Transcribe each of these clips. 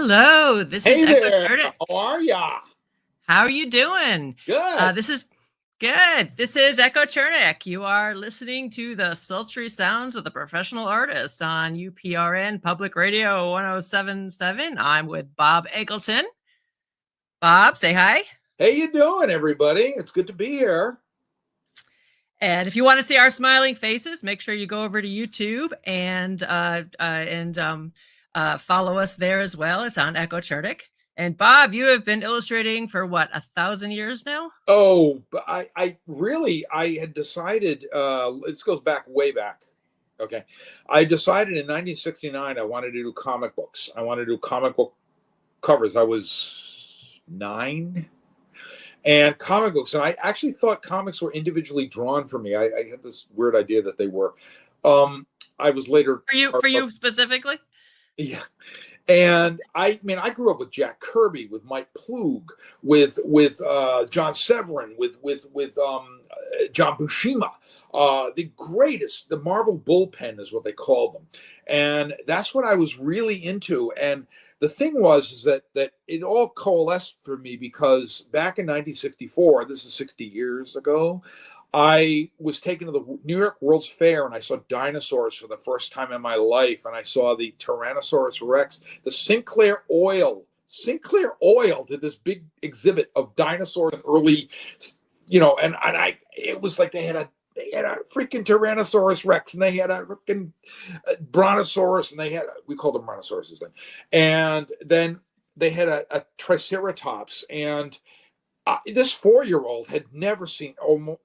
Hello, this is Hey Echo there, Chernik. how are ya? How are you doing? Good. This is good. This is Echo Chernik. You are listening to the sultry sounds of the professional artist on UPRN Public Radio 1077. I'm with Bob Eggleton. Bob, say hi. How you doing, everybody? It's good to be here. And if you want to see our smiling faces, make sure you go over to YouTube and follow us there as well. It's on Echo Chernik. And Bob, you have been illustrating for what, 1,000 years now? Oh, but I had decided, this goes back way back. Okay. I decided in 1969 I wanted to do comic books. I wanted to do comic book covers. I was 9. And comic books, and I actually thought comics were individually drawn for me. I had this weird idea that they were. I was later For you specifically? Yeah. And I mean, I grew up with Jack Kirby, with Mike Ploog, with John Severin, with John Buscema, the greatest. The Marvel bullpen is what they called them, and that's what I was really into. And the thing was is that it all coalesced for me because back in 1964, this is 60 years ago, I was taken to the New York World's Fair and I saw dinosaurs for the first time in my life. And I saw the Tyrannosaurus Rex, the Sinclair Oil. Sinclair Oil did this big exhibit of dinosaurs early, and it was like they had a freaking Tyrannosaurus Rex and they had a freaking Brontosaurus and we called them Brontosauruses then. And then they had a Triceratops and this 4-year-old had never seen,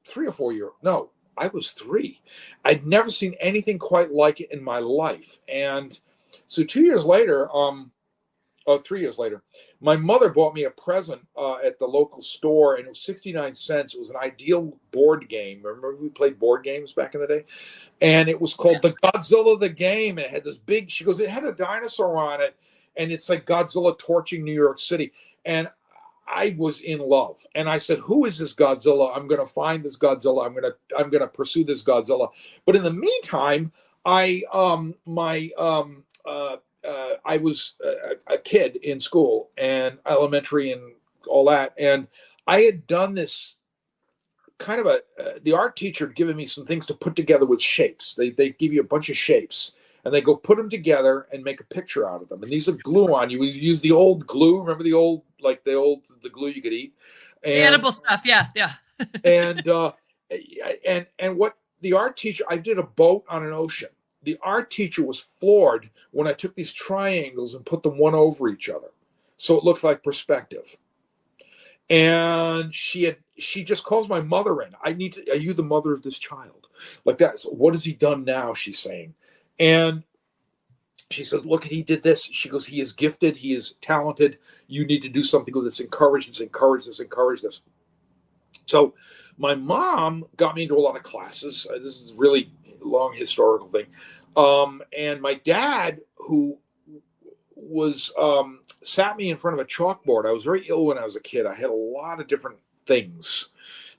3 or 4 years. No, I was 3. I'd never seen anything quite like it in my life. And so 2 years later, 3 years later, my mother bought me a present at the local store, and it was 69 cents. It was an Ideal board game. Remember we played board games back in the day? And it was called the Godzilla the Game. And it had this big, she goes, it had a dinosaur on it. And it's like Godzilla torching New York City. And I was in love, and I said, "Who is this Godzilla? I'm going to find this Godzilla. I'm going to pursue this Godzilla." But in the meantime, I was a kid in school and elementary and all that, and I had done this kind of the art teacher had given me some things to put together with shapes. They give you a bunch of shapes. And they go put them together and make a picture out of them. And these are glue on. You use the old glue. Remember the glue you could eat? And, the edible stuff, yeah. and what the art teacher, I did a boat on an ocean. The art teacher was floored when I took these triangles and put them one over each other. So it looked like perspective. And she just calls my mother in. Are you the mother of this child? Like that. So what has he done now? She's saying. And she said, look, he did this. She goes, he is gifted. He is talented. You need to do something with this. Encourage this. So my mom got me into a lot of classes. This is a really long historical thing. And my dad, who was sat me in front of a chalkboard. I was very ill when I was a kid. I had a lot of different things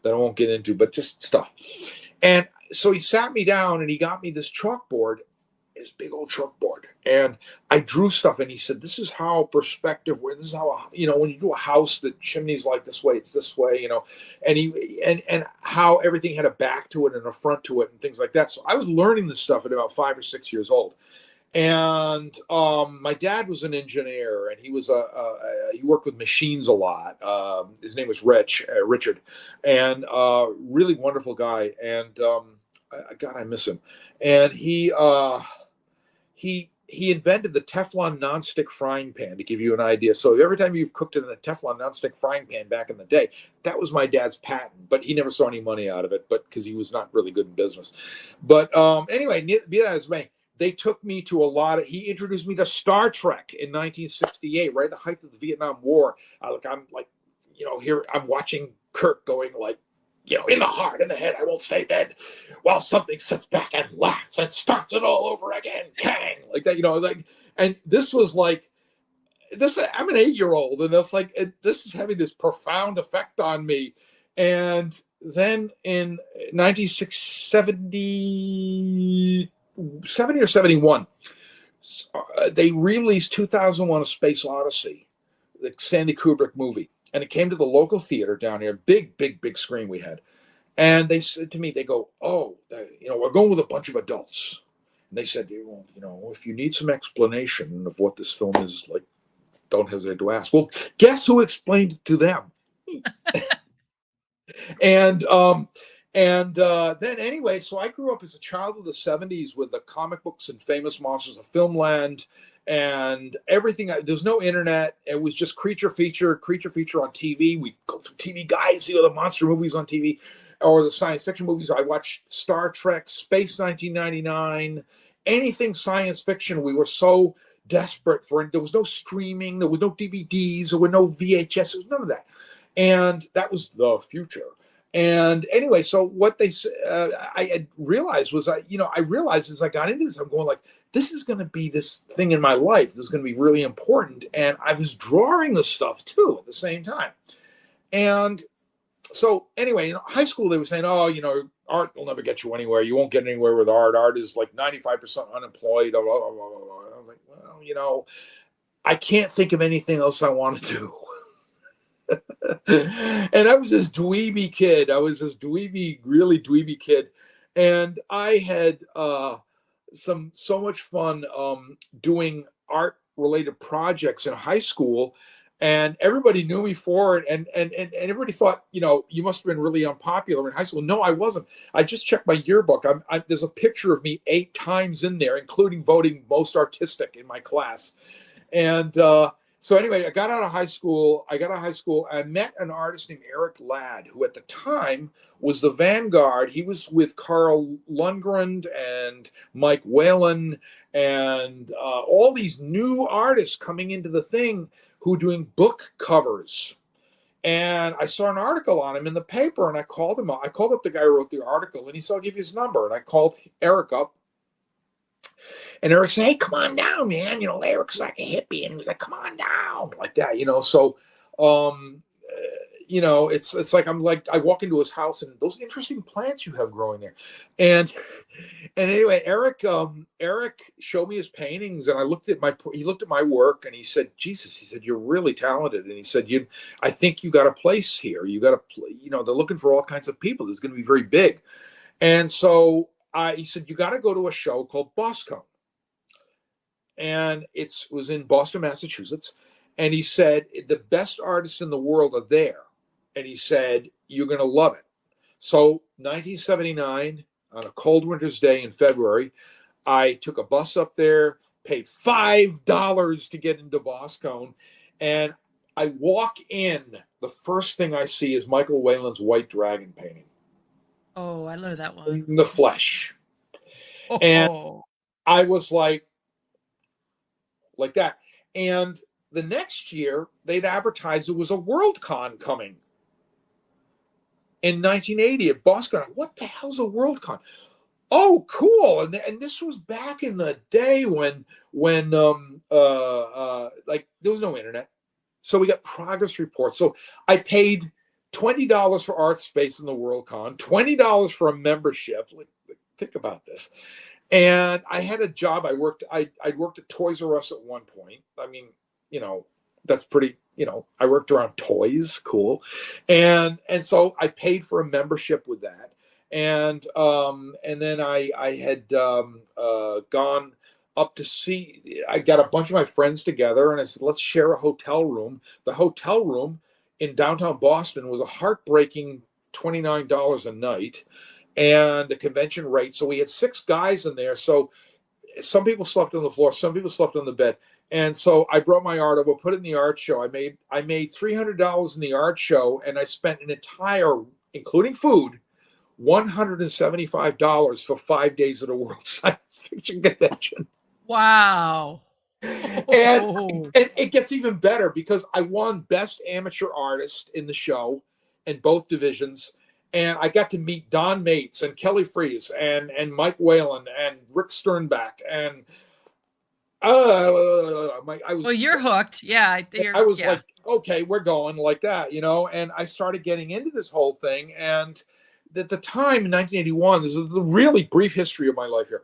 that I won't get into, but just stuff. And so he sat me down and he got me this chalkboard, his big old chalkboard, and I drew stuff. And he said, "This is how perspective. This is how when you do a house, the chimney's like this way. It's this way, and how everything had a back to it and a front to it and things like that." So I was learning this stuff at about 5 or 6 years old. And my dad was an engineer, and he was he worked with machines a lot. His name was Richard, and really wonderful guy. And God, I miss him. And he invented the Teflon nonstick frying pan, to give you an idea. So every time you've cooked in a Teflon nonstick frying pan back in the day, that was my dad's patent. But he never saw any money out of it, because he was not really good in business. But anyway, be that as may. They took me to he introduced me to Star Trek in 1968, right at the height of the Vietnam War. Here I'm watching Kirk going like, in the heart, in the head, I won't stay dead, while something sits back and laughs and starts it all over again. Kang! Like that, and this was like, I'm an 8-year-old, and it's like, this is having this profound effect on me. And then in 1970 or 71, They released 2001: A Space Odyssey, the Stanley Kubrick movie, and it came to the local theater down here, big screen we had. And they said to me, they go, "Oh, we're going with a bunch of adults." And they said, if you need some explanation of what this film is like, don't hesitate to ask. Well, guess who explained it to them? and then anyway, so I grew up as a child of the 70s with the comic books and famous monsters of Filmland and everything. There's no internet. It was just creature feature on TV. We go to TV Guides, the monster movies on TV or the science fiction movies. I watched Star Trek, Space 1999, anything science fiction. We were so desperate for it. There was no streaming. There was no DVDs. There were no VHS. There was none of that. And that was the future. And anyway, so what I had realized was, I realized as I got into this, I'm going like, this is going to be this thing in my life. This is going to be really important. And I was drawing the stuff too at the same time. And so anyway, in high school, they were saying, art will never get you anywhere. You won't get anywhere with art. Art is like 95% unemployed. Blah, blah, blah, blah. I'm like, well, I can't think of anything else I want to do. And I was this dweeby kid. Really dweeby kid. And I had so much fun doing art-related projects in high school. And everybody knew me for it. And everybody thought, you must have been really unpopular in high school. No, I wasn't. I just checked my yearbook. There's a picture of me 8 times in there, including voting most artistic in my class. And so anyway, I got out of high school. I met an artist named Eric Ladd, who at the time was the vanguard. He was with Carl Lundgren and Mike Whalen and all these new artists coming into the thing who were doing book covers. And I saw an article on him in the paper, and I called him up. I called up the guy who wrote the article, and he said, "I'll give you his number." And I called Eric up. And Eric said, "Hey, come on down, man." Eric's like a hippie, and he was like, "Come on down," like that, So, it's like I walk into his house, and those interesting plants you have growing there, and anyway, Eric showed me his paintings, and he looked at my work, and he said, "Jesus," he said, "you're really talented," and he said, "I think you got a place here. You got to, they're looking for all kinds of people. It's going to be very big," and so he said, "You got to go to a show called Boscone." And it was in Boston, Massachusetts. And he said, "The best artists in the world are there." And he said, "You're going to love it." So 1979, on a cold winter's day in February, I took a bus up there, paid $5 to get into Boscone. And I walk in, the first thing I see is Michael Whalen's White Dragon painting. Oh, I love that one. In the flesh. Oh. And I was like that. And the next year, they'd advertised there was a Worldcon coming in 1980 at Boston. What the hell's a Worldcon? Oh, cool. And this was back in the day when there was no internet. So we got progress reports. So I paid $20 for art space in the Worldcon, $20 for a membership. Think about this. And I had a job. I'd worked at Toys R Us at one point. I mean, that's pretty, I worked around toys. Cool. And so I paid for a membership with that. And then I had gone up to see, I got a bunch of my friends together, and I said, let's share a hotel room. The hotel room in downtown Boston was a heartbreaking $29 a night. And the convention rate. So we had 6 guys in there. So some people slept on the floor, some people slept on the bed. And so I brought my art over, put it in the art show. I made $300 in the art show, and I spent an entire, including food, $175 for 5 days at a World Science Fiction Convention. Wow. And it gets even better because I won Best Amateur Artist in the show in both divisions. And I got to meet Don Mates and Kelly Freese and Mike Whalen and Rick Sternbach. And you're hooked. Yeah. I was like, okay, we're going like that, and I started getting into this whole thing. And at the time in 1981, this is a really brief history of my life here.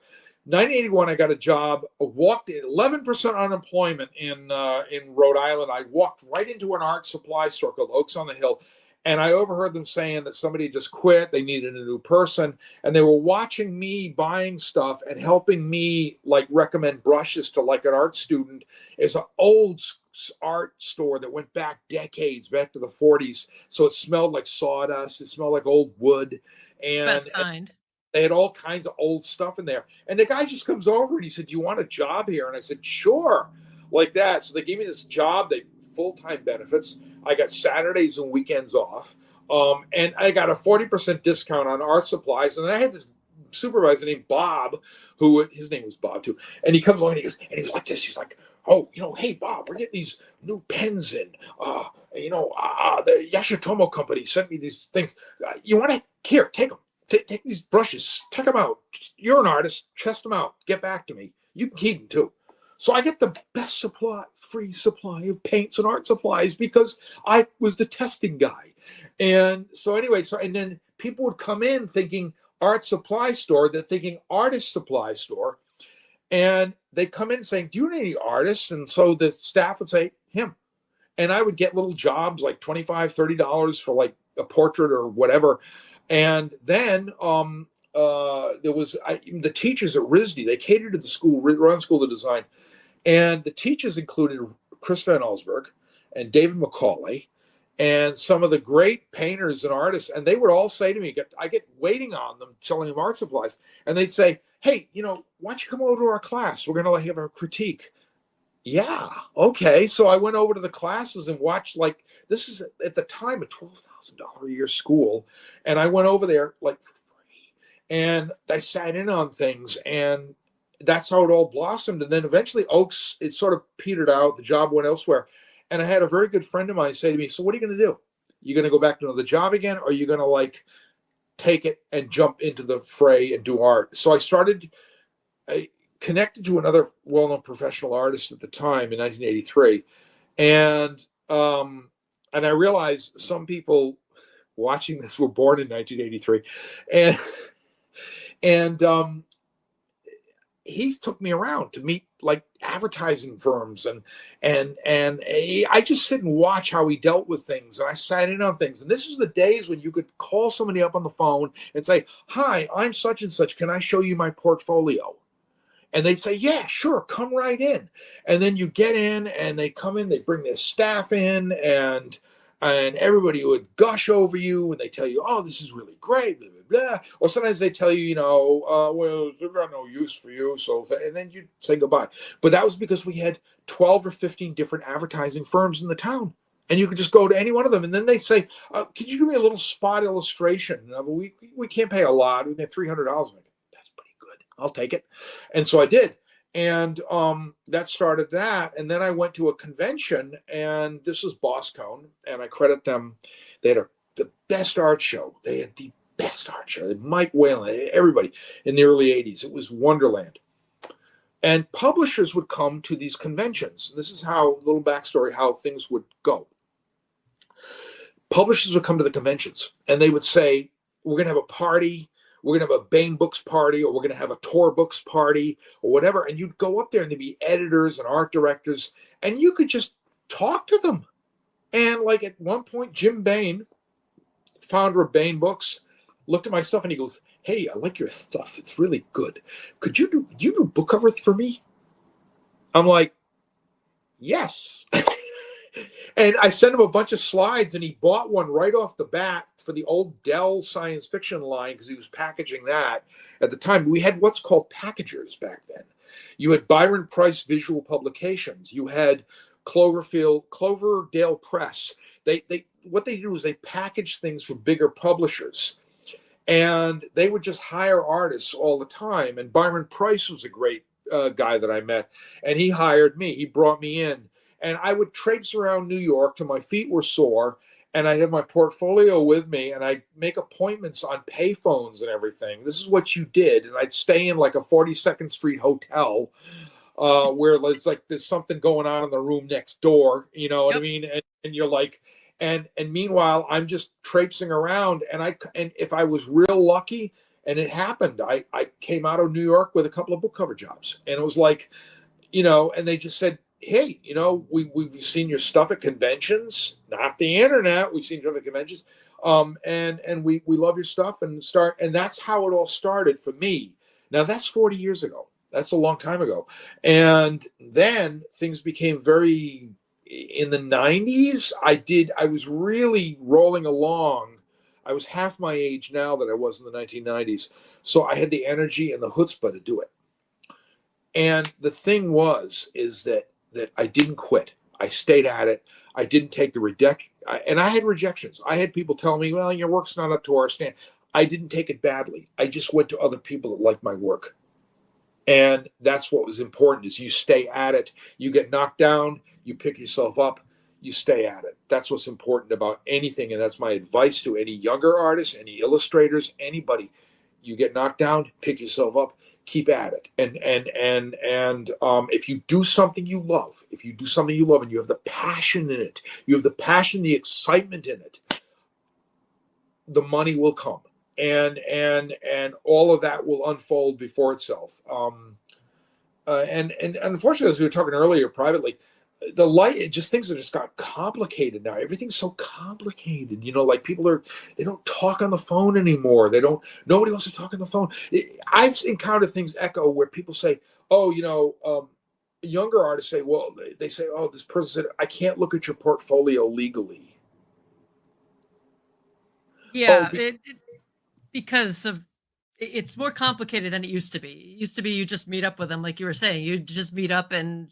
1981, I got a job. Walked in 11% unemployment in Rhode Island. I walked right into an art supply store called Oaks on the Hill, and I overheard them saying that somebody just quit. They needed a new person, and they were watching me buying stuff and helping me like recommend brushes to like an art student. It's an old art store that went back decades, back to the 40s. So it smelled like sawdust. It smelled like old wood, and Best kind. they had all kinds of old stuff in there. And the guy just comes over and he said, "Do you want a job here?" And I said, "Sure," like that. So they gave me this job. They full-time benefits. I got Saturdays and weekends off. And I got a 40% discount on art supplies. And I had this supervisor named Bob, who his name was Bob too. And he comes along and he goes, and he's like this. He's like, "Oh, hey, Bob, we're getting these new pens in. The Yashitomo company sent me these things. You want to? Here, take them. Take these brushes, check them out. You're an artist, test them out. Get back to me. You can keep them too." So I get the best free supply of paints and art supplies because I was the testing guy. And so anyway, and then people would come in thinking art supply store, they're thinking artist supply store. And they come in saying, "Do you need any artists?" And so the staff would say, "Him." And I would get little jobs like $25, $30 for like a portrait or whatever. And then there was the teachers at RISD. They catered to the school, Run School of Design. And the teachers included Chris Van Allsburg and David Macaulay and some of the great painters and artists. And they would all say to me, I get waiting on them, selling them art supplies. And they'd say, "Hey, why don't you come over to our class? We're going to have a critique." Yeah, okay. So I went over to the classes and watched, like, this is at the time a $12,000 a year school. And I went over there like for free. And I sat in on things, and that's how it all blossomed. And then eventually Oaks, it sort of petered out. The job went elsewhere. And I had a very good friend of mine say to me, "So what are you going to do? You going to go back to another job again? Or are you going to like take it and jump into the fray and do art?" So I connected to another well-known professional artist at the time in 1983. And I realized some people watching this were born in 1983. And he took me around to meet like advertising firms, and I just sit and watch how he dealt with things, and I sat in on things. And this was the days when you could call somebody up on the phone and say, "Hi, I'm such and such. Can I show you my portfolio?" And they'd say, "Yeah, sure, come right in." And then you get in, and they come in, they bring their staff in, and everybody would gush over you, and they tell you, "Oh, this is really great, blah, blah, blah." Or sometimes they tell you, "Well, they've got no use for you." And then you say goodbye. But that was because we had 12 or 15 different advertising firms in the town. And you could just go to any one of them. And then they say, "Could you do me a little spot illustration? We can't pay a lot. We get $300. That's pretty good. I'll take it." And so I did. And that started that. And then I went to a convention, and this was Boscone, and I credit them. They had the best art show. They had the best art show. They had Mike Whalen, everybody in the early 80s. It was Wonderland. And publishers would come to these conventions. This is how, little backstory, how things would go. Publishers would come to the conventions, and they would say, "We're going to have a party. We're going to have a Bain Books party, or we're going to have a Tor Books party," or whatever. And you'd go up there, and there'd be editors and art directors, and you could just talk to them. And like at one point, Jim Bain, founder of Bain Books, looked at my stuff and he goes, "Hey, I like your stuff. It's really good. Could you do book covers for me?" I'm like, "Yes." And I sent him a bunch of slides, and he bought one right off the bat for the old Dell science fiction line, because he was packaging that at the time. We had what's called packagers back then. You had Byron Price Visual Publications. You had Cloverdale Press. What they do is they package things for bigger publishers, and they would just hire artists all the time. And Byron Price was a great guy that I met, and he hired me. He brought me in. And I would traipse around New York till my feet were sore, and I'd have my portfolio with me, and I'd make appointments on payphones and everything. This is what you did. And I'd stay in like a 42nd Street hotel where it's like there's something going on in the room next door. You know what I mean? And you're like, and meanwhile, I'm just traipsing around, and if I was real lucky And it happened. I came out of New York with a couple of book cover jobs, and it was like, and they just said, hey, we've seen your stuff at conventions, not the internet. We've seen your stuff at conventions. And we love your stuff, and that's how it all started for me. Now that's 40 years ago. That's a long time ago. And then things became very, in the 90s, I was really rolling along. I was half my age now that I was in the 1990s. So I had the energy and the chutzpah to do it. And the thing is that I didn't quit. I stayed at it. I didn't take the rejection. And I had rejections. I had people tell me, well, your work's not up to our standard. I didn't take it badly. I just went to other people that liked my work. And that's what was important, is you stay at it. You get knocked down, you pick yourself up, you stay at it. That's what's important about anything. And that's my advice to any younger artists, any illustrators, anybody. You get knocked down, pick yourself up, keep at it. And if you do something you love, and you have the passion in it, you have the passion, the excitement in it, the money will come. And all of that will unfold before itself. And unfortunately, as we were talking earlier privately, things have just got complicated now. Everything's so complicated. Like they don't talk on the phone anymore. Nobody wants to talk on the phone. I've encountered things, Echo, where people say, oh, younger artists say, well, they say, oh, this person said, I can't look at your portfolio legally. Yeah. Because it's more complicated than it used to be. It used to be you just meet up with them, like you were saying. You just meet up and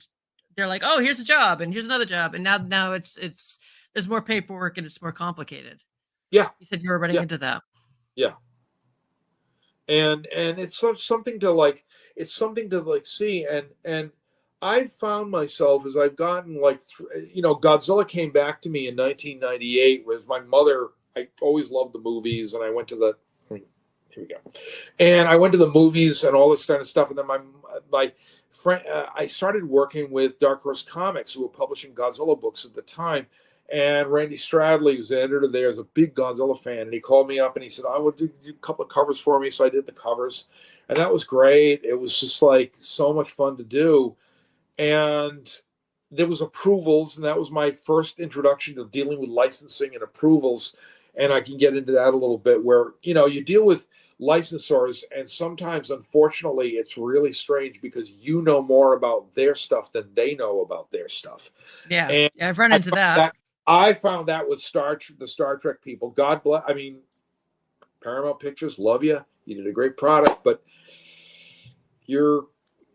they're like, "Oh, here's a job and here's another job." And now it's there's more paperwork and it's more complicated. Yeah, you said you were running into that. Yeah, and it's something to see. And I've found myself, as I've gotten Godzilla came back to me in 1998. Was my mother? I always loved the movies, and I went to the. Here we go. And I went to the movies and all this kind of stuff. And then my friend, I started working with Dark Horse Comics, who were publishing Godzilla books at the time. And Randy Stradley, who's the editor there, is a big Godzilla fan. And he called me up and he said, I would do a couple of covers for me. So I did the covers. And that was great. It was just so much fun to do. And there was approvals. And that was my first introduction to dealing with licensing and approvals. And I can get into that a little bit, where, you deal with licensors, and sometimes, unfortunately, it's really strange because you know more about their stuff than they know about their stuff. Yeah, I've run into that. I found that with the Star Trek people. God bless. I mean, Paramount Pictures, love you. You did a great product, but your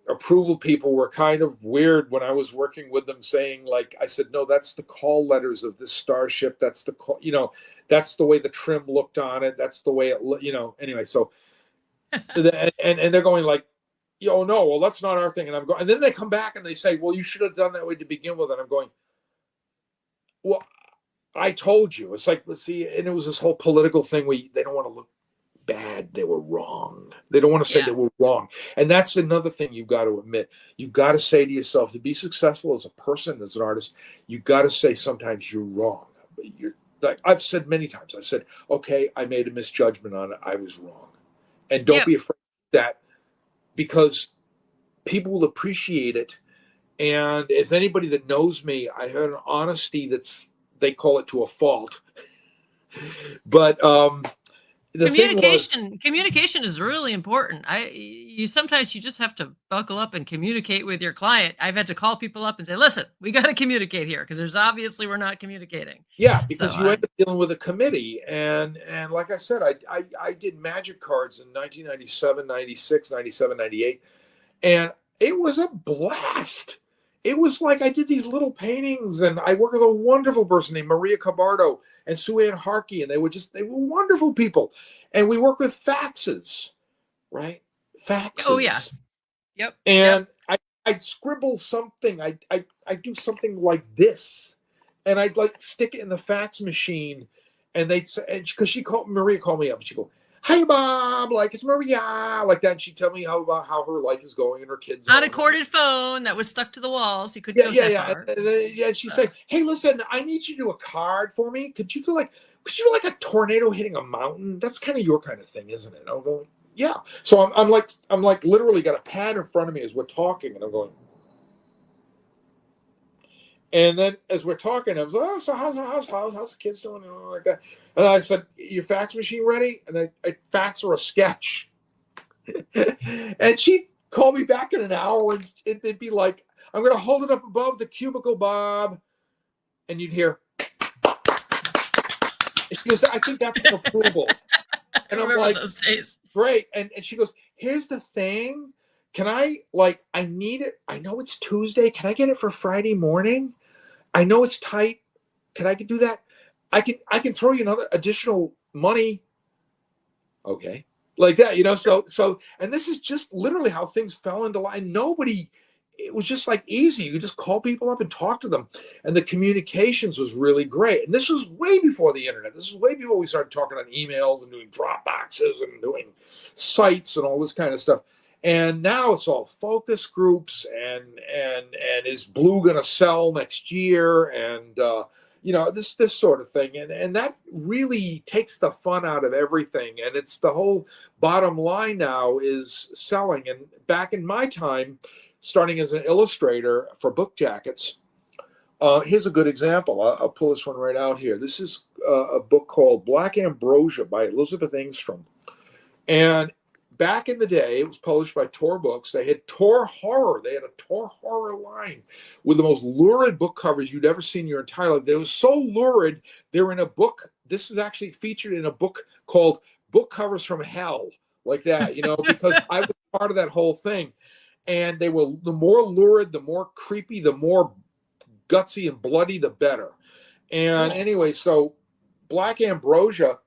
approval people were kind of weird when I was working with them, saying, I said, no, that's the call letters of this starship. That's the call, that's the way the trim looked on it. That's the way it, anyway. So, and they're going oh no, well, that's not our thing. And I'm going, and then they come back and they say, well, you should have done that way to begin with. And I'm going, well, I told you. It's let's see. And it was this whole political thing where they don't want to look bad. They were wrong. They don't want to say they were wrong. And that's another thing you've got to admit. You've got to say to yourself, to be successful as a person, as an artist, you've got to say sometimes you're wrong. I've said many times, I've said, okay, I made a misjudgment on it. I was wrong. And don't be afraid of that, because people will appreciate it. And as anybody that knows me, I have an honesty they call it to a fault. But communication is really important. Sometimes you just have to buckle up and communicate with your client. I've had to call people up and say, listen, we got to communicate here, because there's obviously we're not communicating. Yeah, because you end up dealing with a committee. And like I said, I did magic cards in 1997, 96, 97, 98. And it was a blast. It was I did these little paintings, and I worked with a wonderful person named Maria Cabardo and Sue Ann Harkey, and they were wonderful people. And we worked with faxes, right? Faxes. Oh yeah. Yep. And I'd scribble something. I do something like this, and I'd stick it in the fax machine, and they'd say, because Maria called me up and she'd go, "Hi, Bob, it's Maria," like that. And she'd tell me about how her life is going and her kids. On a corded phone that was stuck to the wall, so you couldn't go that far. And she'd say, "Hey, listen, I need you to do a card for me. Could you do a tornado hitting a mountain? That's kind of your kind of thing, isn't it?" I'll go, yeah. So I'm like literally got a pad in front of me as we're talking, and I'm going. And then as we're talking, I was like, oh, so how's the kids doing? And all like that. And I said, your fax machine ready? And I fax her a sketch. And she'd call me back in an hour, and it'd be like, I'm going to hold it up above the cubicle, Bob. And you'd hear, and she goes, I think that's an approval. And I'm like, those days. Great. And she goes, here's the thing. Can I need it. I know it's Tuesday. Can I get it for Friday morning? I know it's tight. Can I do that? I can throw you another additional money. Okay. Like that, so, and this is just literally how things fell into line. It was just like easy. You just call people up and talk to them. And the communications was really great. And this was way before the internet. This was way before we started talking on emails and doing Dropboxes and doing sites and all this kind of stuff. And now it's all focus groups and is Blue going to sell next year? And, this sort of thing. And that really takes the fun out of everything. And it's the whole bottom line now is selling. And back in my time, starting as an illustrator for book jackets, here's a good example. I'll pull this one right out here. This is a book called Black Ambrosia by Elizabeth Engstrom. And back in the day, it was published by Tor Books. They had Tor Horror. They had a Tor Horror line with the most lurid book covers you'd ever seen in your entire life. They were so lurid, they were in a book. This is actually featured in a book called Book Covers from Hell, like that, because I was part of that whole thing. And they were, the more lurid, the more creepy, the more gutsy and bloody, the better. And anyway, so Black Ambrosia,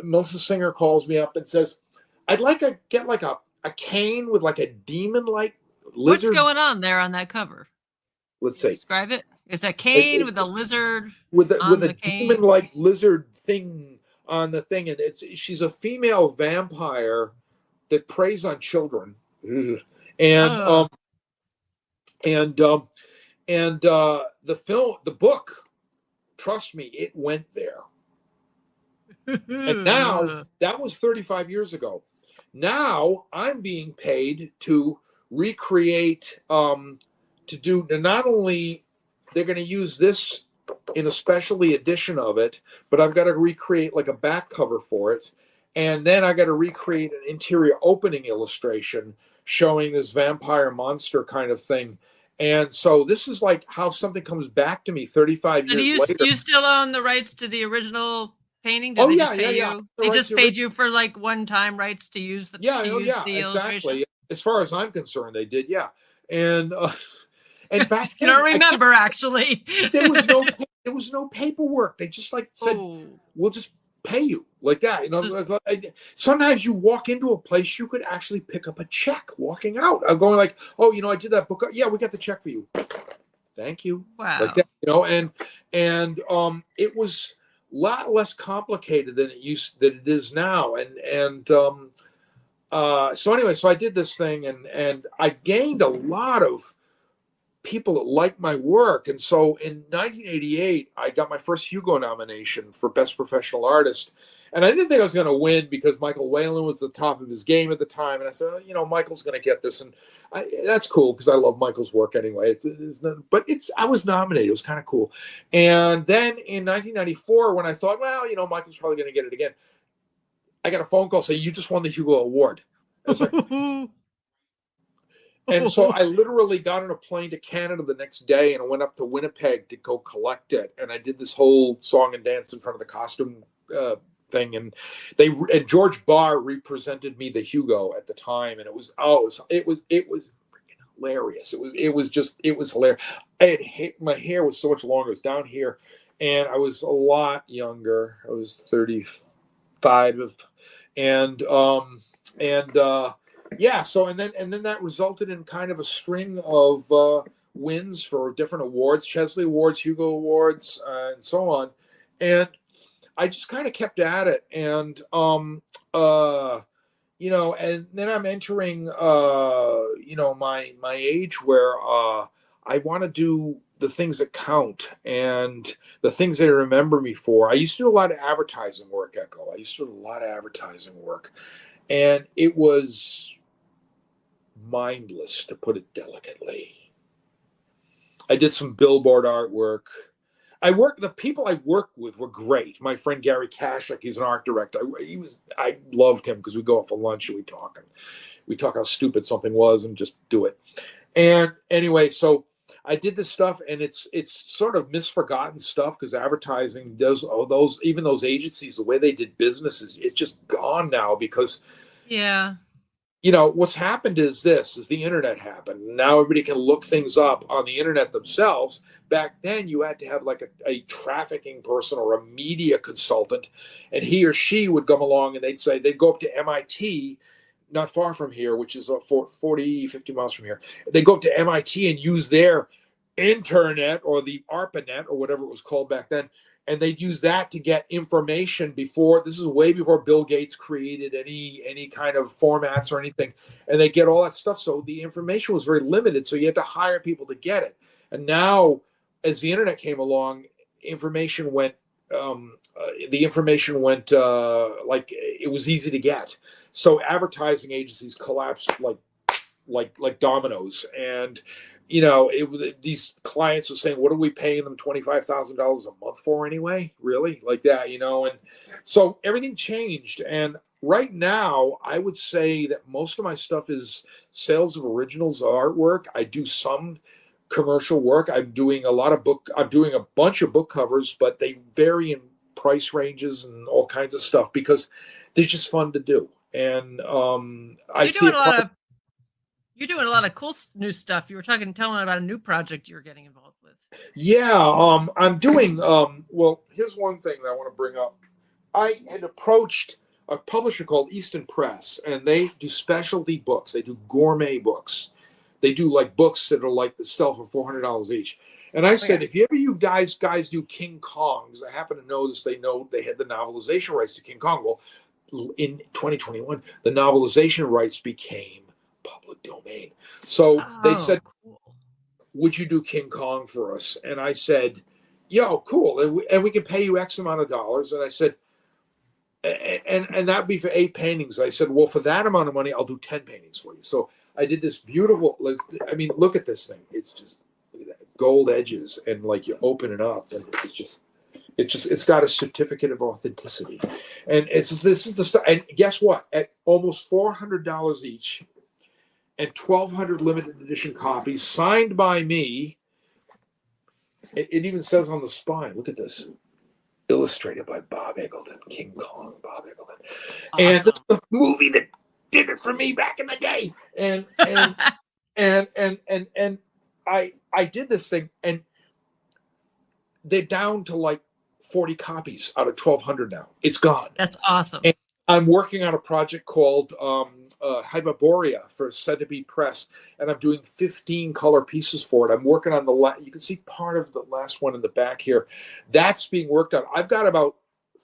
Melissa Singer calls me up and says, I'd like to get like a cane with like a demon-like lizard. What's going on there on that cover? Let's see. Describe it. It's a cane with a lizard with a demon-like lizard thing on the thing, and she's a female vampire that preys on children, and the book, trust me, it went there. And now, that was 35 years ago. Now I'm being paid to recreate, to do, not only they're going to use this in a specialty edition of it, but I've got to recreate like a back cover for it. And then I got to recreate an interior opening illustration showing this vampire monster kind of thing. And so this is like how something comes back to me 35 years later. You still own the rights to the original painting? They just paid you for like one-time rights to use the exactly. As far as I'm concerned, they did, yeah. And back then, I don't remember actually. There was no paperwork. They just said, we'll just pay you like that. Sometimes you walk into a place, you could actually pick up a check walking out. I'm going like, I did that book. Yeah, we got the check for you. Thank you. Wow. Like that, and it was a lot less complicated than it is now. So anyway, so I did this thing and I gained a lot of people that liked my work. And so in 1988, I got my first Hugo nomination for Best Professional Artist. And I didn't think I was going to win because Michael Whalen was at the top of his game at the time. And I said, Michael's going to get this. And that's cool because I love Michael's work anyway. I was nominated. It was kind of cool. And then in 1994, when I thought, Michael's probably going to get it again, I got a phone call saying, you just won the Hugo Award. I was like, and so I literally got on a plane to Canada the next day and I went up to Winnipeg to go collect it. And I did this whole song and dance in front of the costume thing. And George Barr represented me the Hugo at the time. And it was freaking hilarious. It was hilarious. My hair was so much longer. It was down here. And I was a lot younger. I was 35. Yeah, so and then that resulted in kind of a string of wins for different awards, Chesley Awards, Hugo Awards, and so on. And I just kind of kept at it, and and then I'm entering my age where I want to do the things that count and the things they remember me for. I used to do a lot of advertising work, Echo. I used to do a lot of advertising work. And it was mindless, to put it delicately. I did some billboard artwork. The people I worked with were great. My friend Gary Kashik, he's an art director. I loved him because we go out for lunch and we talk how stupid something was and just do it. And anyway, so I did this stuff, and it's sort of misforgotten stuff because advertising does even those agencies, the way they did businesses, it's just gone now because what's happened is the internet happened. Now everybody can look things up on the internet themselves. Back then you had to have like a trafficking person or a media consultant, and he or she would come along and they'd go up to MIT, not far from here, which is 40, 50 miles from here. They go up to MIT and use their internet or the ARPANET or whatever it was called back then. And they'd use that to get information this is way before Bill Gates created any kind of formats or anything. And they get all that stuff. So the information was very limited. So you had to hire people to get it. And now, as the internet came along, information went like it was easy to get. So advertising agencies collapsed like dominoes. And these clients were saying, what are we paying them $25,000 a month for anyway? Really? Like that, and so everything changed. And right now, I would say that most of my stuff is sales of originals artwork. I do some commercial work. I'm doing a bunch of book covers, but they vary in price ranges and all kinds of stuff because they're just fun to do. And you're doing a lot of cool new stuff. You were telling about a new project you were getting involved with. Yeah, I'm doing. Well, here's one thing that I want to bring up. I had approached a publisher called Easton Press, and they do specialty books. They do gourmet books. They do like books that are like the sell for $400 each. And I said, if you guys do King Kong, because I happen to notice they had the novelization rights to King Kong. Well, in 2021, the novelization rights became public domain. So they said, cool. Would you do King Kong for us? And I said, yo, cool. And we can pay you X amount of dollars. And I said, and that'd be for 8 paintings. I said, well, for that amount of money, I'll do 10 paintings for you. So I did this beautiful, look at this thing. It's just look at that, gold edges, and like you open it up and it's got a certificate of authenticity. And this is the stuff. And guess what? At almost $400 each and 1,200 limited edition copies signed by me. It even says on the spine, look at this. Illustrated by Bob Eggleton, King Kong, Bob Eggleton. Awesome. And this is the movie that did it for me back in the day. And I did this thing, and they're down to like 40 copies out of 1,200 now. It's gone. That's awesome. And I'm working on a project called Hyperborea for Centipede Press, and I'm doing 15 color pieces for it. I'm working on you can see part of the last one in the back here. That's being worked on. I've got about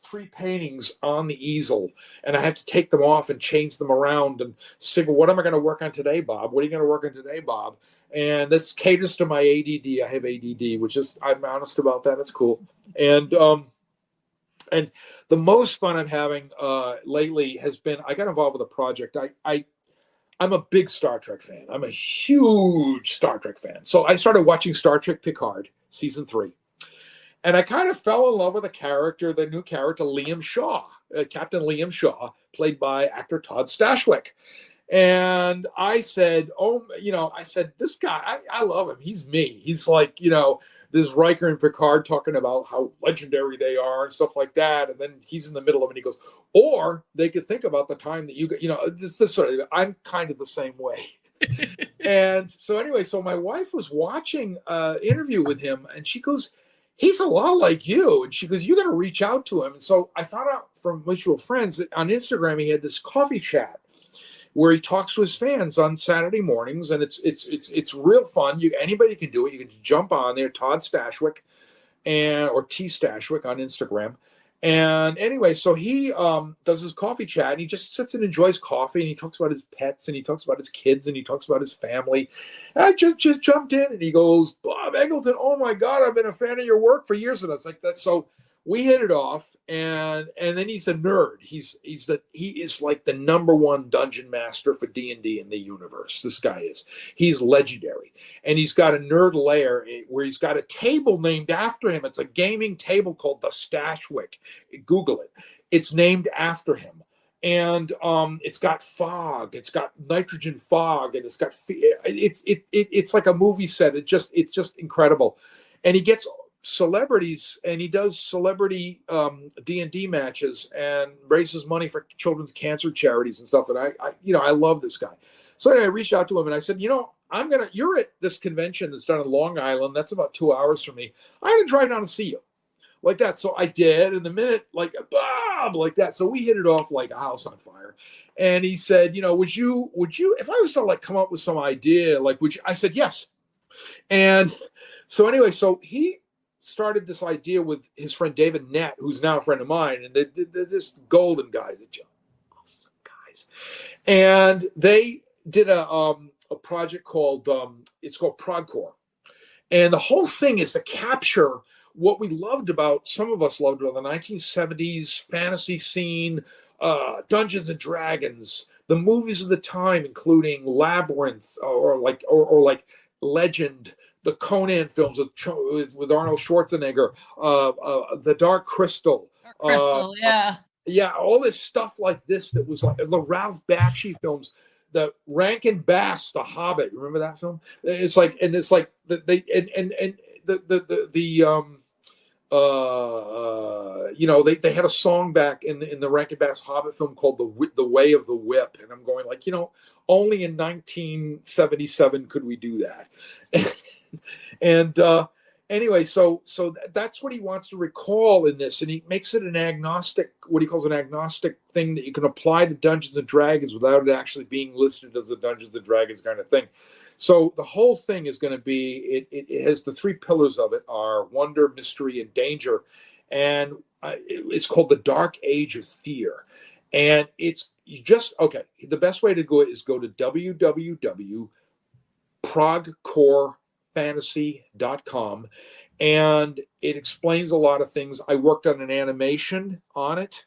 3 paintings on the easel, and I have to take them off and change them around and say, well, what am I going to work on today, Bob? What are you going to work on today, Bob? And this caters to my ADD. I have ADD, which is, I'm honest about that. It's cool. And the most fun I'm having lately has been, I got involved with a project. I'm a big Star Trek fan. I'm a huge Star Trek fan. So I started watching Star Trek Picard, season 3. And I kind of fell in love with the new character, Liam Shaw, Captain Liam Shaw, played by actor Todd Stashwick. And I said, this guy, I love him. He's me. He's like, this Riker and Picard talking about how legendary they are and stuff like that. And then he's in the middle of it and he goes, or they could think about the time that you got, this sort of, I'm kind of the same way. And so anyway, so my wife was watching an interview with him, and she goes, he's a lot like you. And she goes, you got to reach out to him. And so I found out from mutual friends that on Instagram, he had this coffee chat where he talks to his fans on Saturday mornings, and it's real fun. Anybody can do it. You can jump on there, Todd Stashwick, or T Stashwick on Instagram, And anyway, so he does his coffee chat, and he just sits and enjoys coffee, and he talks about his pets, and he talks about his kids, and he talks about his family. And I just jumped in, and he goes, Bob Eggleton, oh my God, I've been a fan of your work for years. And I was like, that's so. We hit it off, and then he's a nerd. He is like the #1 dungeon master for D&D in the universe. This guy is. He's legendary, and he's got a nerd lair where he's got a table named after him. It's a gaming table called the Stashwick. Google it. It's named after him, and it's got fog. It's got nitrogen fog, and it's like a movie set. It's just incredible, and he gets celebrities, and he does celebrity D&D matches and raises money for children's cancer charities and stuff. And I love this guy. So anyway, I reached out to him and I said, you're at this convention that's done in Long Island. That's about 2 hours from me. I'm going to drive down and see you like that. So I did. And the minute, like, Bob, like that. So we hit it off like a house on fire. And he said, would you, if I was to like come up with some idea, like, I said, yes. And so anyway, so he started this idea with his friend David Nett, who's now a friend of mine, and they're this golden guy, the awesome guys, and they did a project called it's called Progcore, and the whole thing is to capture what we loved about, some of us loved about the 1970s fantasy scene, Dungeons and Dragons, the movies of the time, including Labyrinth or like Legend, the Conan films with Arnold Schwarzenegger, the Dark Crystal, yeah, all this stuff like this that was like the Ralph Bakshi films, the Rankin Bass, The Hobbit. Remember that film? It's like they had a song back in the Rankin Bass Hobbit film called the Way of the Whip, and I'm going like, only in 1977 could we do that. And anyway, so that's what he wants to recall in this, and he makes it an agnostic, what he calls an agnostic thing that you can apply to Dungeons and Dragons without it actually being listed as a Dungeons and Dragons kind of thing. So the whole thing is going to be, it has the 3 pillars of it are wonder, mystery, and danger, and it's called the Dark Age of Fear. And it's just, okay, the best way to go is go to www.progcorefantasy.com, and it explains a lot of things. I worked on an animation on it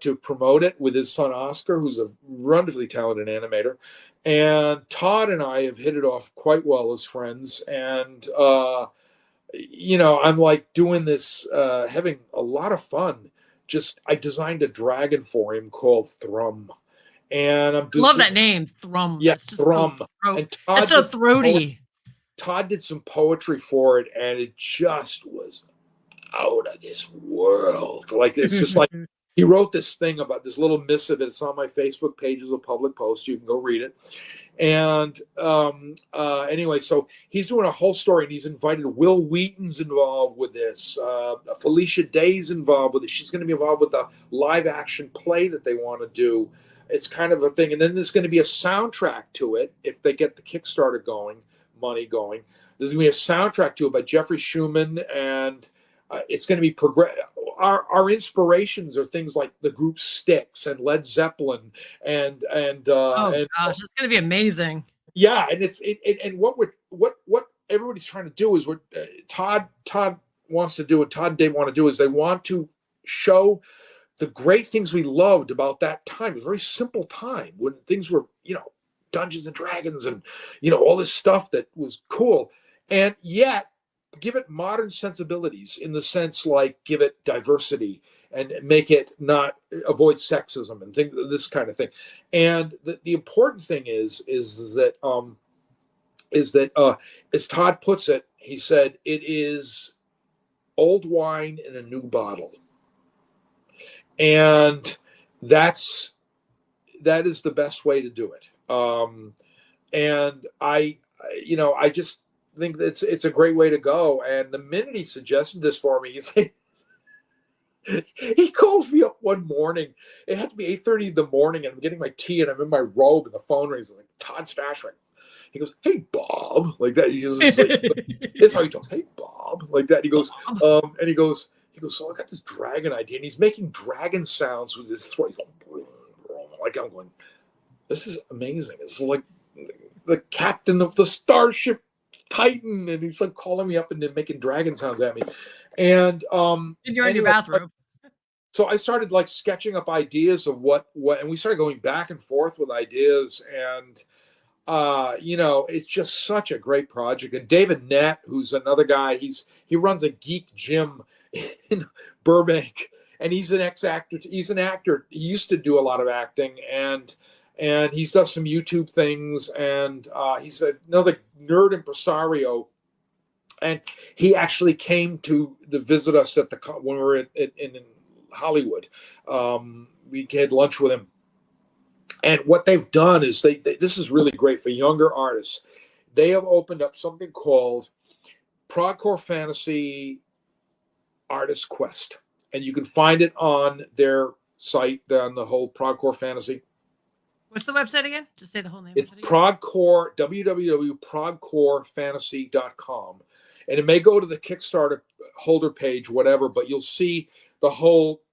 to promote it with his son Oscar, who's a wonderfully talented animator. And Todd and I have hit it off quite well as friends. And, I'm like doing this, having a lot of fun. I designed a dragon for him called Thrum. And love that name, Thrum. Yeah, Thrum. And Todd, it's so throaty. Todd did some poetry for it, and it just was out of this world. Like, it's just like, he wrote this thing about this little missive. It's on my Facebook page as a public post. You can go read it. And anyway, so he's doing a whole story, and he's invited Will Wheaton's involved with this. Felicia Day's involved with it. She's going to be involved with the live action play that they want to do. It's kind of a thing. And then there's going to be a soundtrack to it if they get the Kickstarter money going. There's going to be a soundtrack to it by Jeffrey Schumann, and it's going to be our inspirations are things like the group Styx and Led Zeppelin and gosh, it's going to be amazing. Yeah, and and what everybody's trying to do is what Todd wants to do, and Todd and Dave want to do, is they want to show the great things we loved about that time. It was a very simple time when things were, Dungeons and Dragons and, all this stuff that was cool. And yet give it modern sensibilities, in the sense like give it diversity and make it not avoid sexism and this kind of thing. And the important thing is that as Todd puts it, he said, it is old wine in a new bottle. And that is the best way to do it. And I just think that it's a great way to go. And the minute he suggested this for me, he calls me up one morning. It had to be 8:30 in the morning, and I'm getting my tea, and I'm in my robe, and the phone rings. Like, Todd Stashwick. He goes, "Hey, Bob," like that. He goes, "This is how he talks." "Hey, Bob," like that. He goes, and he goes, He goes, so I got this dragon idea, and he's making dragon sounds with his throat. Like I'm going, this is amazing. It's like the captain of the starship Titan, and he's like calling me up and then making dragon sounds at me. And you're in your bathroom. So I started like sketching up ideas of what, and we started going back and forth with ideas, and it's just such a great project. And David Nett, who's another guy, he runs a geek gym in Burbank, and he's an ex-actor. He's an actor. He used to do a lot of acting, and he's done some YouTube things, and he's another nerd impresario. And he actually came to visit us when we were in Hollywood. We had lunch with him. And what they've done is this is really great for younger artists. They have opened up something called Progcore Fantasy Artist Quest. And you can find it on their site, on the whole Progcore Fantasy. What's the website again? Just say the whole name. It's Progcore, www.progcorefantasy.com. And it may go to the Kickstarter holder page, whatever, but you'll see the whole,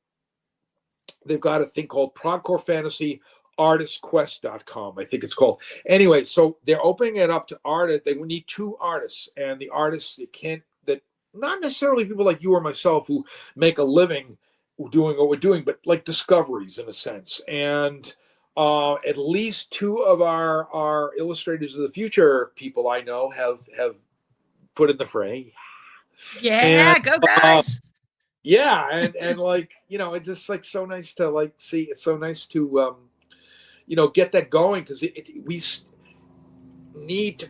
they've got a thing called Progcore Fantasy artistquest.com, I think it's called. Anyway, so they're opening it up to artists. They need 2 artists, and the artists that not necessarily people like you or myself who make a living doing what we're doing, but like discoveries in a sense. And at least 2 of our illustrators of the future people I know have put in the fray. Yeah, and, go guys. Yeah, and like, it's just like so nice to like see. It's so nice to get that going, because we need to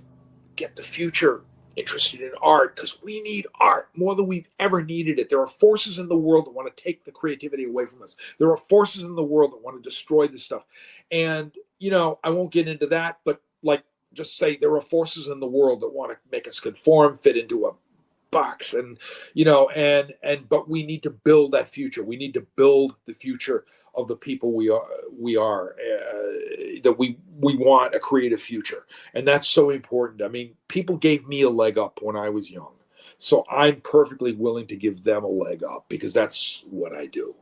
get the future interested in art, because we need art more than we've ever needed it. There are forces in the world that want to take the creativity away from us. There are forces in the world that want to destroy this stuff. And, I won't get into that, but like, just say there are forces in the world that want to make us conform, fit into a box, and but we need to build that future. We need to build the future of the people we are that we want a creative future, and that's so important. I mean, people gave me a leg up when I was young, so I'm perfectly willing to give them a leg up, because that's what I do,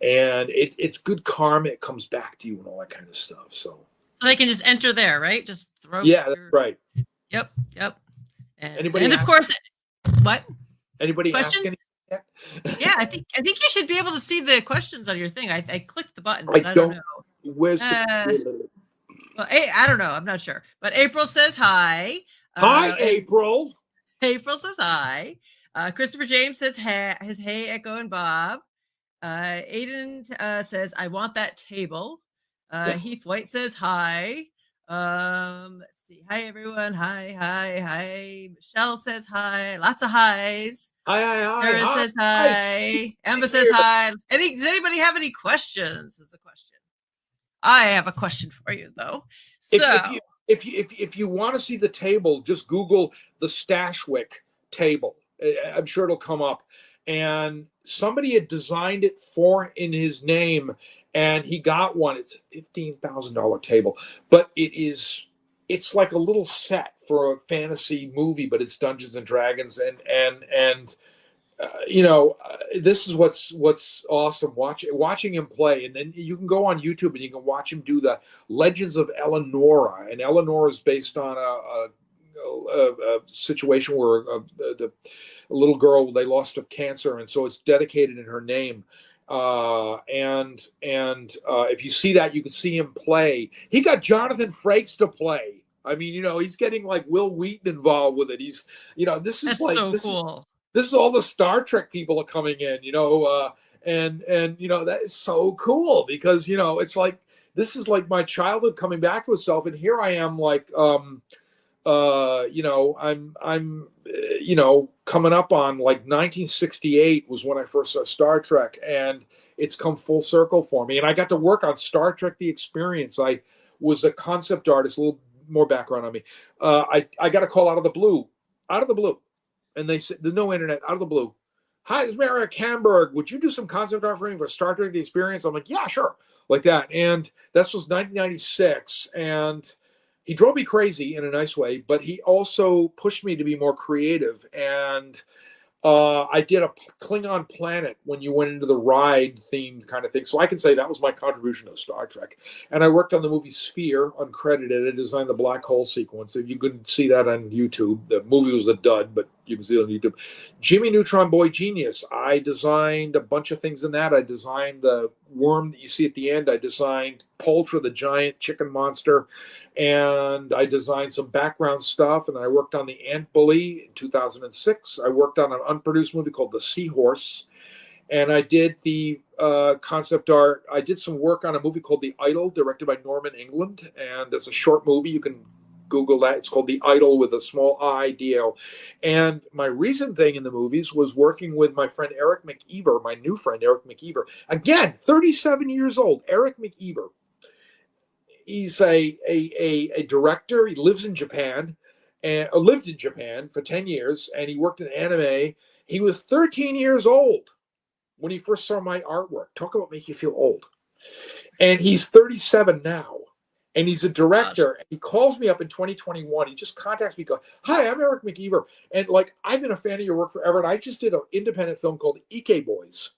and it's good karma. It comes back to you and all that kind of stuff. So they can just enter there, right? Just throw. Yeah, that's right. Yep. And of course, what? Anybody question? Ask anything? Yeah, I think you should be able to see the questions on your thing. I clicked the button, but I don't know. Where's well, I don't know. I'm not sure. But April says hi. Hi, April. April says hi. Christopher James says hey, Echo and Bob. Aiden says, I want that table. Heath White says hi. Let's see. Hi, everyone. Hi. Michelle says hi. Lots of highs. Hi. Sarah says hi. Emma says hi. Does anybody have any questions? Is the question. I have a question for you, though. So, if you want to see the table, just Google the Stashwick table. I'm sure it'll come up. And somebody had designed it in his name, and he got one. It's a $15,000 table, but it's like a little set for a fantasy movie, but it's Dungeons and Dragons, and this is what's awesome. Watching him play, and then you can go on YouTube and you can watch him do the Legends of Eleonora, and Eleonora is based on a situation where a little girl, they lost of cancer, and so it's dedicated in her name. And if you see that, you can see him play. He got Jonathan Frakes to play. I mean, he's getting like Will Wheaton involved with it. He's, this is cool. This is all the Star Trek people are coming in, and that is so cool, because, it's like, this is like my childhood coming back to itself. And here I am, like, I'm coming up on like 1968 was when I first saw Star Trek, and it's come full circle for me. And I got to work on Star Trek: The Experience. I was a concept artist. A little more background on me. I got a call out of the blue, and they said, no internet, out of the blue. Hi, it's Merrick Hamburg. Would you do some concept art for me for Star Trek: The Experience? I'm like, yeah, sure, like that. And this was 1996, and he drove me crazy in a nice way, but he also pushed me to be more creative. And I did a Klingon planet when you went into the ride themed kind of thing. So I can say that was my contribution to Star Trek. And I worked on the movie Sphere, uncredited. I designed the black hole sequence. If you couldn't see that on YouTube, the movie was a dud, but you can see it on YouTube. Jimmy Neutron Boy Genius. I designed a bunch of things in that. I designed the worm that you see at the end. I designed Poltra, the giant chicken monster. And I designed some background stuff. And then I worked on the Ant Bully in 2006. I worked on an unproduced movie called The Seahorse. And I did the concept art. I did some work on a movie called The Idol, directed by Norman England. And it's a short movie. You can Google that. It's called The Idol with a small I-D-O. And my recent thing in the movies was working with my friend Eric McEver, my new friend Eric McEver. Again, 37 years old, Eric McEver. He's a director. He lives in Japan and lived in Japan for 10 years, and he worked in anime. He was 13 years old when he first saw my artwork. Talk about make you feel old. And he's 37 now, and he's a director. And he calls me up in 2021. He just contacts me, goes, "Hi, I'm Eric McEver, and like I've been a fan of your work forever, and I just did an independent film called Ike Boys.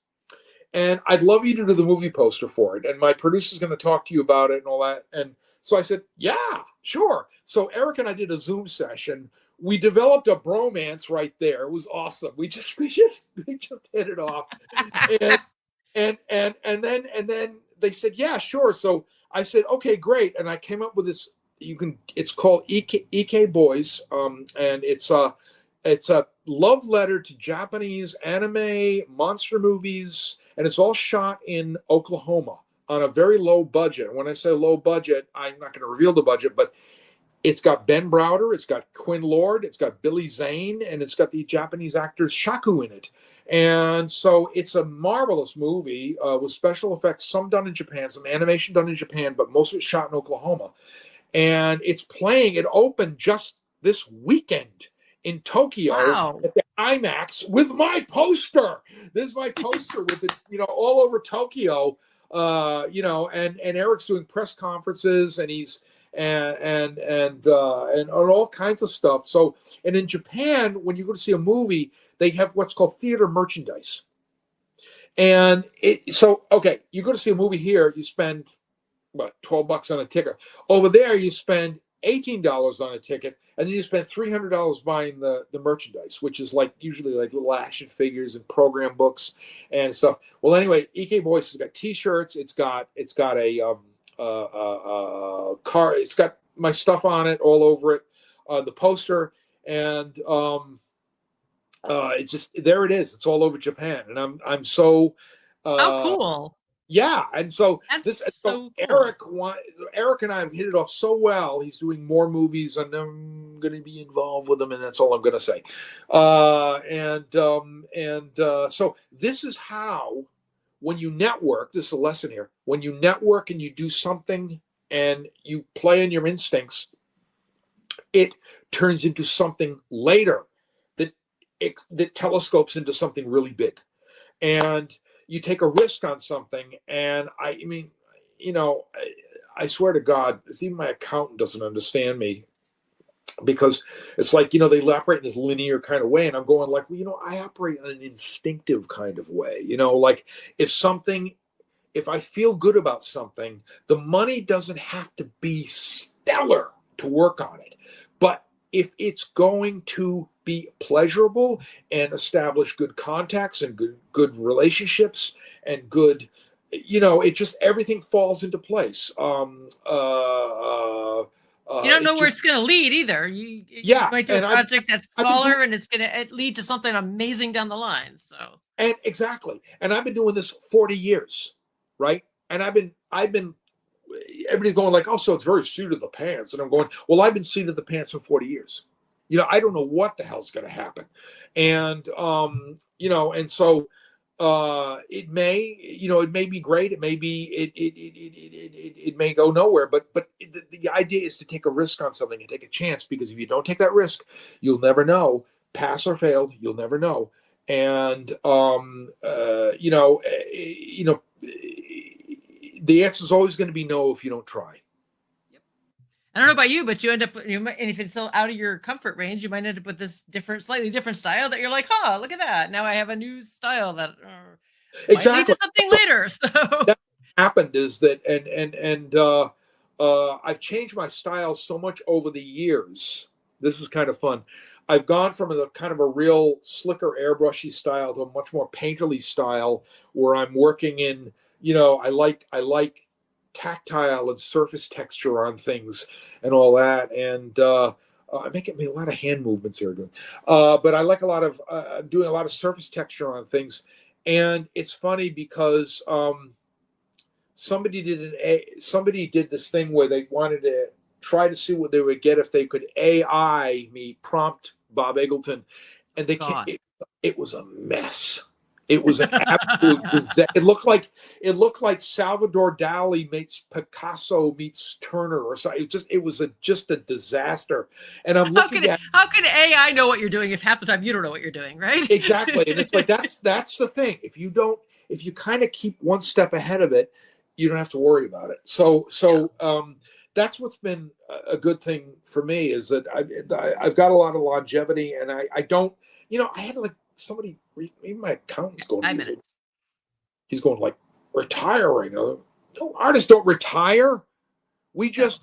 And I'd love you to do the movie poster for it. And my producer's going to talk to you about it and all that." And so I said, "Yeah, sure." So Eric and I did a Zoom session. We developed a bromance right there. It was awesome. We just hit it off. And then they said, "Yeah, sure." So I said, "Okay, great." And I came up with this. It's called Ike Boys, and it's a love letter to Japanese anime, monster movies, and it's all shot in Oklahoma on a very low budget. And when I say low budget, I'm not going to reveal the budget, but it's got Ben Browder, it's got Quinn Lord, it's got Billy Zane, and it's got the Japanese actor Shaku in it. And so it's a marvelous movie with special effects, some done in Japan, some animation done in Japan, but most of it shot in Oklahoma. And it's playing, it opened just this weekend in Tokyo at the IMAX with my poster. This is my poster with it, all over Tokyo. And Eric's doing press conferences, and he's and all kinds of stuff. So, and in Japan, when you go to see a movie, they have what's called theater merchandise. And okay, you go to see a movie here, you spend what, $12 on a ticket. Over there, you spend $18 on a ticket, and then you spend $300 buying the merchandise, which is like usually like little action figures and program books and stuff. Well, anyway, Ike Boys has got T-shirts. It's got a car. It's got my stuff on it all over it, the poster, and it's just there. It is. It's all over Japan, and I'm so how cool. Yeah, and so cool. Eric and I have hit it off so well. He's doing more movies, and I'm going to be involved with him, and that's all I'm going to say. So this is how, when you network, this is a lesson here. When you network and you do something and you play on your instincts, it turns into something later that telescopes into something really big, and you take a risk on something. And I swear to God, even my accountant doesn't understand me, because it's like, they operate in this linear kind of way. And I'm going like, well, I operate in an instinctive kind of way, like if I feel good about something, the money doesn't have to be stellar to work on it. But if it's going to be pleasurable and establish good contacts and good relationships and good, it just, everything falls into place. You don't know where it's going to lead either. You might do a project that's smaller and it's going to lead to something amazing down the line. So, and exactly. And I've been doing this 40 years, right? And I've been everybody's going like, "Oh, so it's very seat of the pants." And I'm going, well, I've been seat of the pants for 40 years. I don't know what the hell's going to happen. And, and so it may be great. It may be, it may go nowhere, but the idea is to take a risk on something and take a chance, because if you don't take that risk, you'll never know. Pass or fail, you'll never know. And, the answer is always going to be no if you don't try. Yep. I don't know about you, but you end up, and if it's so out of your comfort range, you might end up with this slightly different style that you're like, huh, look at that. Now I have a new style that might lead to Exactly. something later. So That happened is that, I've changed my style so much over the years. This is kind of fun. I've gone from a kind of a real slicker airbrushy style to a much more painterly style where I'm working in, I like tactile and surface texture on things and all that. And I'm making a lot of hand movements here, doing, but I like a lot of doing a lot of surface texture on things. And it's funny because somebody did this thing where they wanted to try to see what they would get if they could AI me prompt Bob Eggleton, and they can't. God. It was a mess. It was an absolute disaster. It looked like Salvador Dali meets Picasso meets Turner or something. It was just a disaster. And I'm looking at how can AI know what you're doing if half the time you don't know what you're doing, right? exactly, and it's like that's the thing. If you kind of keep one step ahead of it, you don't have to worry about it. That's what's been a good thing for me is that I've got a lot of longevity, and I don't, I had like somebody, even my accountant's going, 5 minutes. he's going like retiring. No, artists don't retire. We just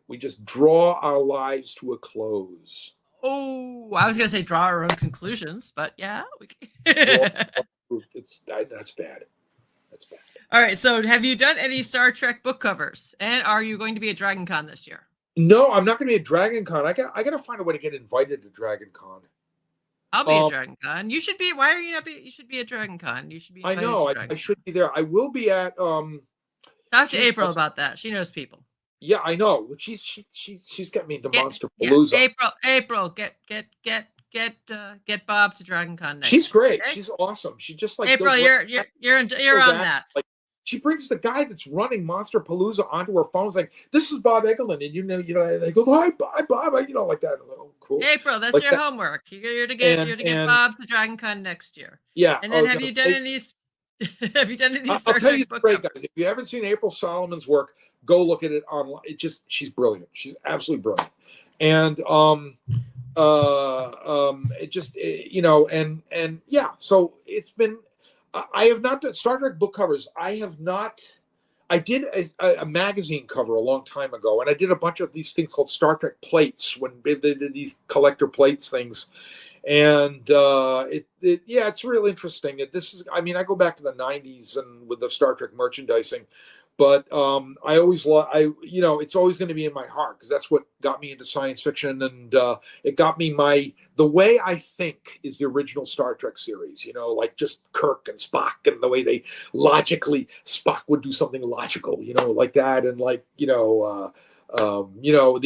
we just draw our lives to a close. Oh, I was gonna say draw our own conclusions, but yeah, That's bad. That's bad. All right. So, have you done any Star Trek book covers? And are you going to be at Dragon Con this year? No, I'm not going to be at Dragon Con. I got to find a way to get invited to Dragon Con. I'll be at Dragon Con. You should be. Why are you not? You should be at Dragon Con. You should be. I know. I should be there. I will be at. Talk to April about that. She knows people. Yeah, I know. She's got me into Monster Palooza. Yeah, April, get Bob to Dragon Con next. She's great. Okay? She's awesome. She just like April. You're on that. Like, she brings the guy that's running Monster Palooza onto her phone, saying, "This is Bob Eggleton," and and he goes, "Hi, Bob," like that. Like, oh, cool. April, that's like your homework. You're to get Bob to Dragon Con next year. Yeah. And then have you done any I'll tell you the great guys. If you haven't seen April Solomon's work, go look at it online. She's brilliant. She's absolutely brilliant. And so it's been. I have not done Star Trek book covers. I have not. I did a magazine cover a long time ago, and I did a bunch of these things called Star Trek plates when they did these collector plates things. And it's real interesting. I go back to the 90s and with the Star Trek merchandising, but I always it's always going to be in my heart because that's what got me into science fiction, and it got me the way I think is the original Star Trek series, like just Kirk and Spock and the way they logically, Spock would do something logical, like that, and the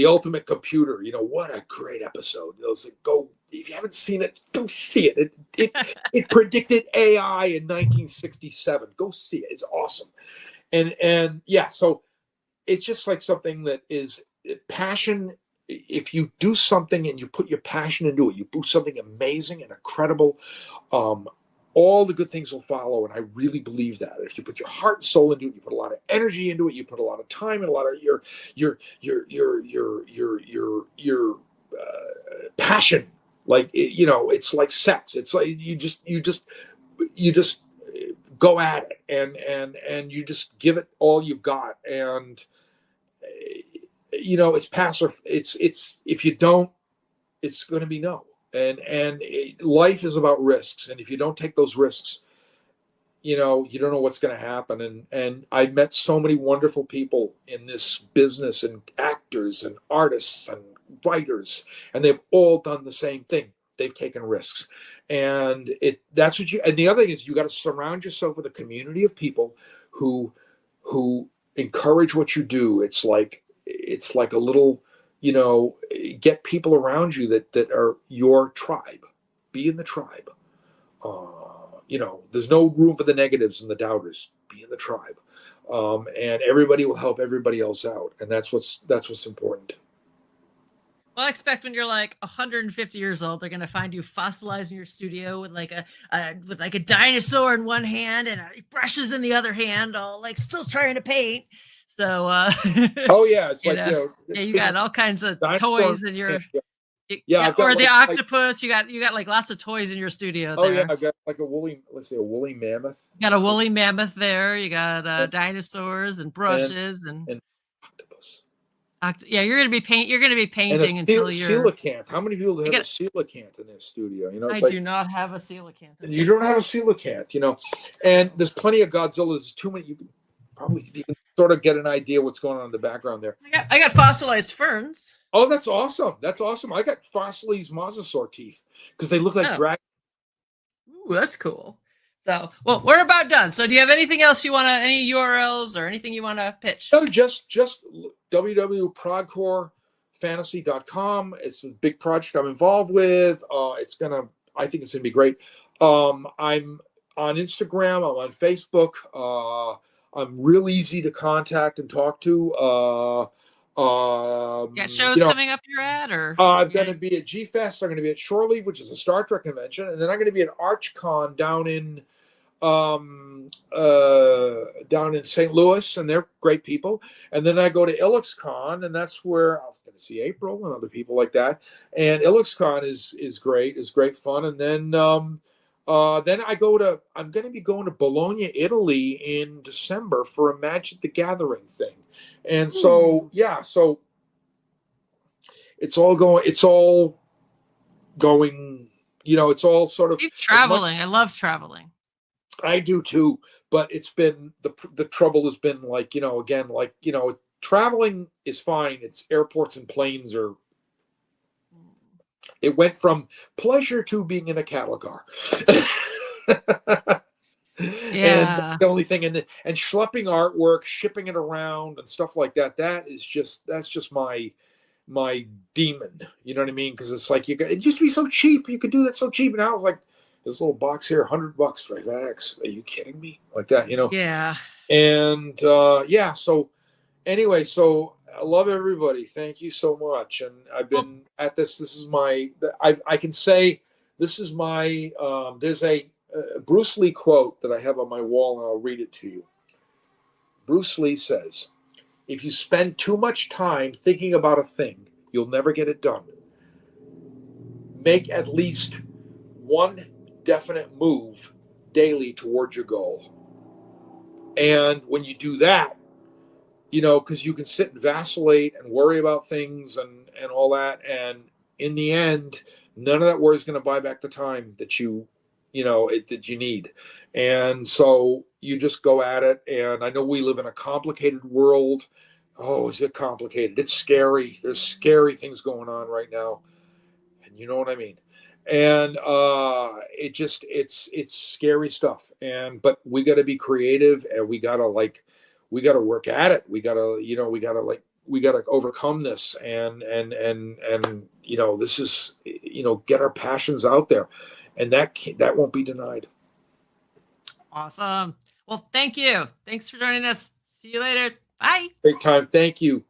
ultimate computer, what a great episode. Go, if you haven't seen it, go see it. It predicted AI in 1967. Go see it. It's awesome. And so it's just like something that is passion. If you do something and you put your passion into it, you do something amazing and incredible, all the good things will follow. And I really believe that if you put your heart and soul into it, you put a lot of energy into it, you put a lot of time and a lot of your passion, like, it's like sex. It's like, you just go at it and you just give it all you've got. And, it's passive. It's, if you don't, it's going to be no. And life is about risks. And if you don't take those risks, you don't know what's going to happen. And I met so many wonderful people in this business, and actors and artists and writers, and they've all done the same thing. They've taken risks. And and the other thing is, you got to surround yourself with a community of people who encourage what you do. It's like a little, get people around you that are your tribe. Be in the tribe. There's no room for the negatives and the doubters. Be in the tribe. And everybody will help everybody else out. And that's what's important. Well, I expect when you're like 150 years old, they're gonna find you fossilized in your studio with like a dinosaur in one hand and brushes in the other hand, all like still trying to paint. So, Oh yeah, it's you like, know, yeah, you got all kinds of dinosaur. toys in your, Yeah, I've got or the like octopus. You got like lots of toys in your studio oh yeah, there. I've got like a woolly, let's say a woolly mammoth. You got a woolly mammoth there. You got and dinosaurs and and, brushes and and octopus. yeah. You're gonna be And a painting until you're. coelacanth. How many people I have a get. coelacanth in their studio? You know, I it's like do not have a coelacanth in you there. don't have a coelacanth, you know. And there's plenty of Godzillas. There's too many. You can sort of get an idea what's going on in the background there. I got fossilized ferns. Oh, that's awesome. That's awesome. I got fossilized mosasaur teeth because they look like dragons. Ooh, that's cool. So, well, we're about done. So, do you have anything else you want to, any URLs or anything you want to pitch? No, just www.progcorefantasy.com. It's a big project I'm involved with. I think it's gonna be great. I'm on Instagram. I'm on Facebook. I'm real easy to contact and talk to. Yeah, shows coming up you're at, or I'm going to be at G-Fest. I'm going to be at Shore Leave, which is a Star Trek convention, and then I'm going to be at ArchCon down in St. Louis, and they're great people. And then I go to IllexCon, and that's where I'm going to see April and other people like that. And IllexCon is great fun. And then I'm going to be going to Bologna, Italy in December for a Magic the Gathering thing. And so, yeah, so it's all going, you know, it's all sort of keep traveling. I love traveling. I do too, but it's been the trouble has been like, you know, again, like, you know, traveling is fine. It's airports and planes it went from pleasure to being in a cattle car. Yeah. And the only thing, and schlepping artwork, shipping it around and stuff like that, that's just my demon. You know what I mean? Because it's like it used to be so cheap. You could do that so cheap, and now it's like this little box here, $100 for FedEx. Are you kidding me? Like that, you know? Yeah. And yeah. So anyway, so I love everybody. Thank you so much. And I've been at this. This is my. I can say this is my. There's a Bruce Lee quote that I have on my wall, and I'll read it to you. Bruce Lee says, "If you spend too much time thinking about a thing, you'll never get it done. Make at least one definite move daily towards your goal." And when you do that, you know, because you can sit and vacillate and worry about things and all that, and in the end, none of that worry is going to buy back the time that that you need. And so you just go at it. And I know we live in a complicated world. Oh, is it complicated? It's scary. There's scary things going on right now, and you know what I mean. And it's scary stuff. But we got to be creative, and we got to work at it. We got to overcome this, and you know, this is, you know, get our passions out there, and that won't be denied. Awesome. Well, thank you. Thanks for joining us. See you later. Bye. Great time. Thank you.